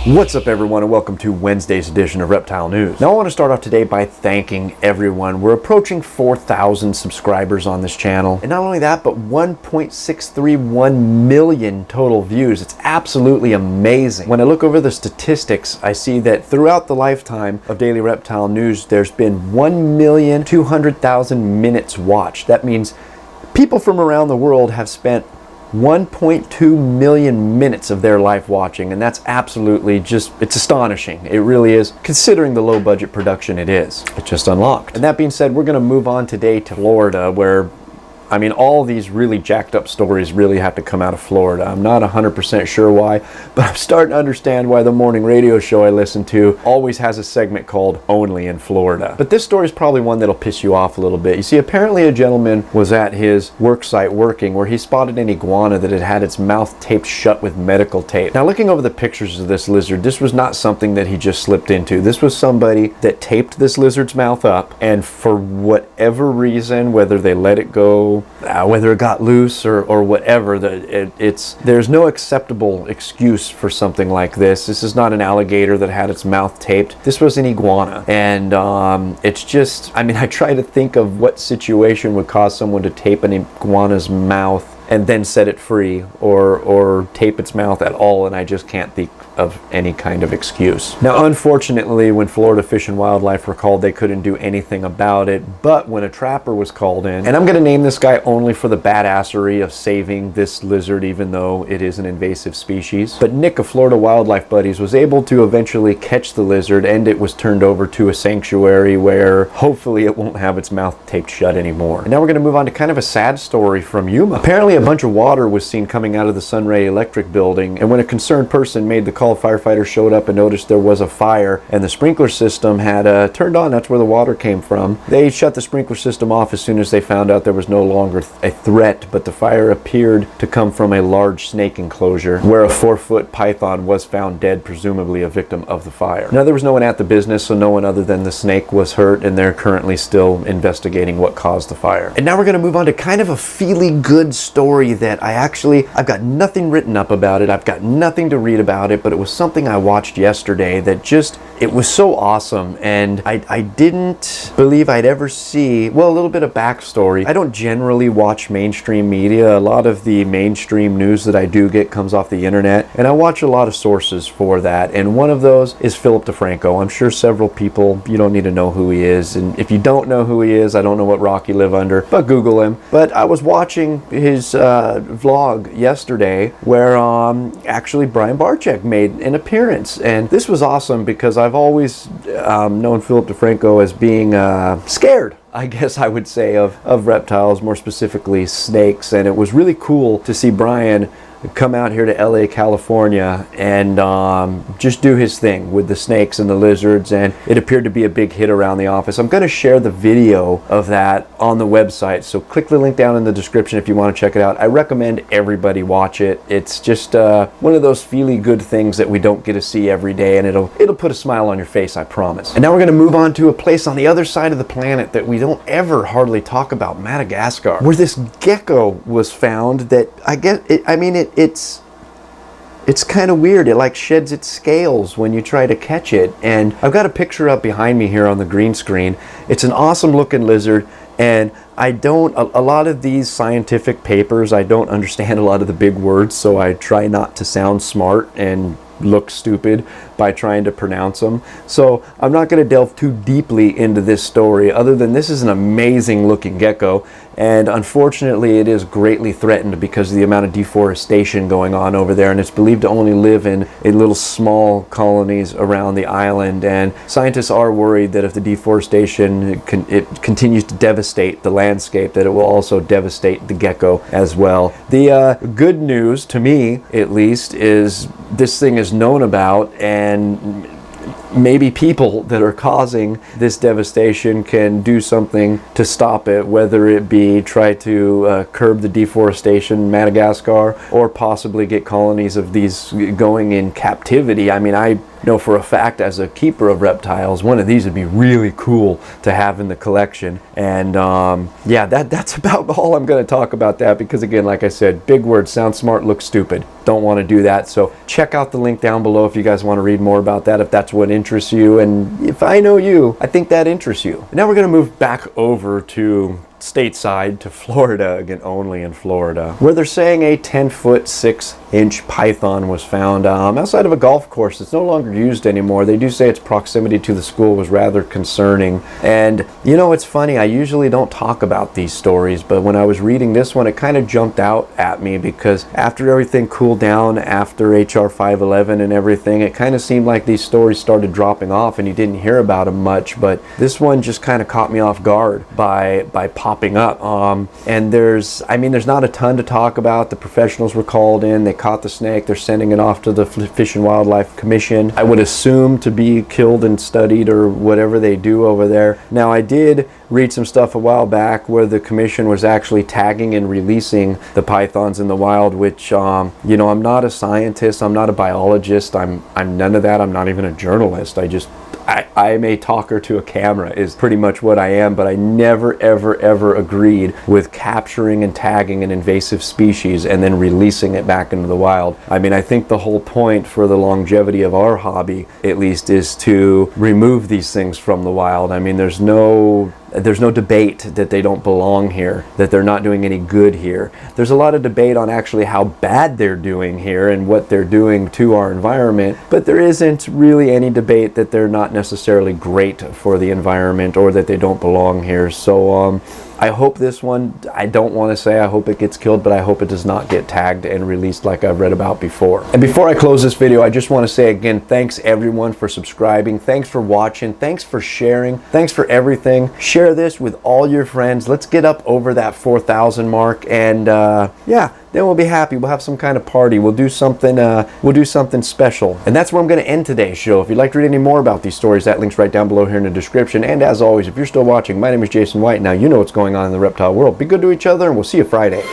What's up everyone, and welcome to Wednesday's edition of Reptile News. Now I want to start off today by thanking everyone. We're approaching 4,000 subscribers on this channel, and not only that, but 1.631 million total views. It's absolutely amazing. When I look over the statistics, I see that throughout the lifetime of Daily Reptile News, there's been 1,200,000 minutes watched. That means people from around the world have spent 1.2 million minutes of their life watching, and that's absolutely it's astonishing. It really is, considering the low budget production it is. It just unlocked. And that being said, we're going to move on today to Florida, where I mean, all these really jacked up stories really have to come out of Florida. I'm not 100% sure why, but I'm starting to understand why the morning radio show I listen to always has a segment called Only in Florida. But this story is probably one that'll piss you off a little bit. You see, apparently a gentleman was at his work site working where he spotted an iguana that had had its mouth taped shut with medical tape. Now, looking over the pictures of this lizard, this was not something that he just slipped into. This was somebody that taped this lizard's mouth up, and for whatever reason, whether they let it go, whether it got loose or whatever, there's no acceptable excuse for something like this. This is not an alligator that had its mouth taped. This was an iguana, and it's just, I mean, I try to think of what situation would cause someone to tape an iguana's mouth and then set it free, or tape its mouth at all, and I just can't think of any kind of excuse. Now, unfortunately, when Florida Fish and Wildlife were called, they couldn't do anything about it, but when a trapper was called in, and I'm going to name this guy only for the badassery of saving this lizard, even though it is an invasive species, but Nick of Florida Wildlife Buddies was able to eventually catch the lizard, and it was turned over to a sanctuary where hopefully it won't have its mouth taped shut anymore. And now we're going to move on to kind of a sad story from Yuma. Apparently a bunch of water was seen coming out of the Sunray Electric building, and when a concerned person made the call, firefighters showed up and noticed there was a fire, and the sprinkler system had turned on. That's where the water came from. They shut the sprinkler system off as soon as they found out there was no longer a threat, but the fire appeared to come from a large snake enclosure where a 4-foot python was found dead, presumably a victim of the fire. Now, there was no one at the business, so no one other than the snake was hurt, and they're currently still investigating what caused the fire. And now we're going to move on to kind of a feely good story that I've got nothing written up about it. I've got nothing to read about it, but it was something I watched yesterday that just, it was so awesome, and I didn't believe I'd ever see, well, a little bit of backstory. I don't generally watch mainstream media. A lot of the mainstream news that I do get comes off the internet, and I watch a lot of sources for that, and one of those is Philip DeFranco. I'm sure several people, you don't need to know who he is, and if you don't know who he is, I don't know what rock you live under, but Google him. But I was watching his vlog yesterday where actually Brian Barczyk made an appearance, and this was awesome because I've always known Philip DeFranco as being scared, I guess I would say, of reptiles, more specifically snakes, and it was really cool to see Brian come out here to LA, California, and just do his thing with the snakes and the lizards, and it appeared to be a big hit around the office. I'm going to share the video of that on the website, so click the link down in the description if you want to check it out. I recommend everybody watch it. It's just one of those feely good things that we don't get to see every day, and it'll put a smile on your face, I promise. And now we're going to move on to a place on the other side of the planet that we don't ever hardly talk about, Madagascar, where this gecko was found that it's kind of weird. It like sheds its scales when you try to catch it. And I've got a picture up behind me here on the green screen. It's an awesome looking lizard, and a lot of these scientific papers, I don't understand a lot of the big words, so I try not to sound smart and look stupid by trying to pronounce them. So I'm not going to delve too deeply into this story, other than this is an amazing looking gecko, and unfortunately it is greatly threatened because of the amount of deforestation going on over there, and it's believed to only live in little small colonies around the island, and scientists are worried that if the deforestation continues to devastate the landscape, that it will also devastate the gecko as well. The good news, to me at least, is this thing is known about, and maybe people that are causing this devastation can do something to stop it, whether it be try to curb the deforestation in Madagascar, or possibly get colonies of these going in captivity. I mean, know for a fact, as a keeper of reptiles, one of these would be really cool to have in the collection. And yeah, that's about all I'm going to talk about that, because again, like I said, big words, sound smart, look stupid. Don't want to do that. So check out the link down below if you guys want to read more about that, if that's what interests you. And if I know you, I think that interests you. Now we're going to move back over to stateside, to Florida, again, only in Florida, where they're saying a 10-foot 6-inch python was found outside of a golf course. It's no longer used anymore. They do say its proximity to the school was rather concerning. And you know, it's funny, I usually don't talk about these stories, but when I was reading this one, it kind of jumped out at me, because after everything cooled down, after HR 511 and everything, it kind of seemed like these stories started dropping off and you didn't hear about them much. But this one just kind of caught me off guard by popping up. And there's not a ton to talk about. The professionals were called in, they caught the snake, they're sending it off to the Fish and Wildlife Commission, I would assume to be killed and studied or whatever they do over there. Now, I did read some stuff a while back where the commission was actually tagging and releasing the pythons in the wild, which you know, I'm not a scientist, I'm not a biologist, I'm none of that. I'm not even a journalist. I'm a talker to a camera is pretty much what I am, but I never ever agreed with capturing and tagging an invasive species and then releasing it back into the wild. I mean, I think the whole point for the longevity of our hobby, at least, is to remove these things from the wild. I mean, there's no debate that they don't belong here, that they're not doing any good here. There's a lot of debate on actually how bad they're doing here and what they're doing to our environment, but there isn't really any debate that they're not necessarily great for the environment or that they don't belong here. So I hope this one, I don't want to say I hope it gets killed, but I hope it does not get tagged and released like I've read about before. And before I close this video, I just want to say again, thanks everyone for subscribing, thanks for watching, thanks for sharing, thanks for everything. Share this with all your friends. Let's get up over that 4,000 mark, and yeah, then we'll be happy. We'll have some kind of party. We'll do something special. And that's where I'm going to end today's show. If you'd like to read any more about these stories, that link's right down below here in the description. And as always, if you're still watching, my name is Jason White. Now you know what's going on in the reptile world. Be good to each other, and we'll see you Friday.